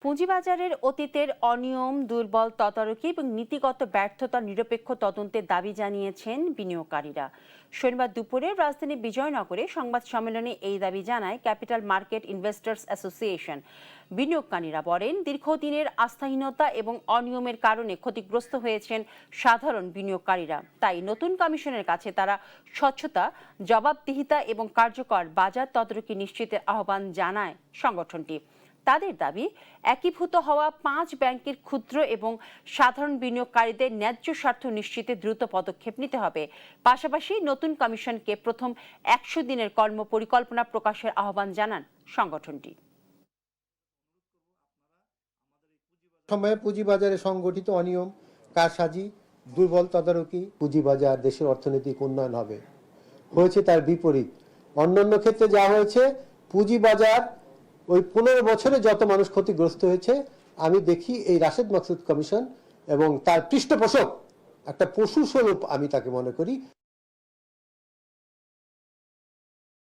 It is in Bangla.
পুঁজিবাজারের অতীতের অনিয়ম, দুর্বল তদারকি এবং নীতিগত ব্যর্থতার নিরপেক্ষ তদন্তের দাবি জানিয়েছেন বিনিয়োগকারীরা। শনিবার দুপুরে রাজধানী বিজয়নগরে সংবাদ সম্মেলনে এই দাবি জানায় ক্যাপিটাল মার্কেট ইনভেস্টর্স অ্যাসোসিয়েশন। বিনিয়োগকারীরা বলেন, দীর্ঘদিনের আস্থাহীনতা এবং অনিয়মের কারণে ক্ষতিগ্রস্ত হয়েছেন সাধারণ বিনিয়োগকারীরা। তাই নতুন কমিশনের কাছে তারা স্বচ্ছতা, জবাবদিহিতা এবং কার্যকর বাজার তদারকি নিশ্চিতের আহ্বান জানায় সংগঠনটি। তাদের দাবি, একীভূত হওয়া 5 ব্যাংকের ক্ষুদ্র এবং সাধারণ বিনিয়োগকারীদের ন্যায্য স্বার্থ নিশ্চিতে দ্রুত পদক্ষেপ নিতে হবে। পাশাপাশি নতুন কমিশনকে প্রথম 100 দিনের কর্মপরিকল্পনা প্রকাশের আহ্বান জানান সংগঠনটি। সময়ে পুঁজিবাজারে সংগঠিত অনিয়ম, কারসাজি, দুর্বল তদারকি পুঁজিবাজার দেশের অর্থনৈতিক উন্নয়ন হয়েছে তার বিপরীত। অন্যান্য ক্ষেত্রে যা হয়েছে, পুঁজিবাজার ওই 15 বছরে যত মানুষ ক্ষতিগ্রস্ত হয়েছে, আমি দেখি এই রাশেদ মাকসুদ কমিশন এবং তার পৃষ্ঠপোষক একটা পশু স্বরূপ আমি তাকে মনে করি।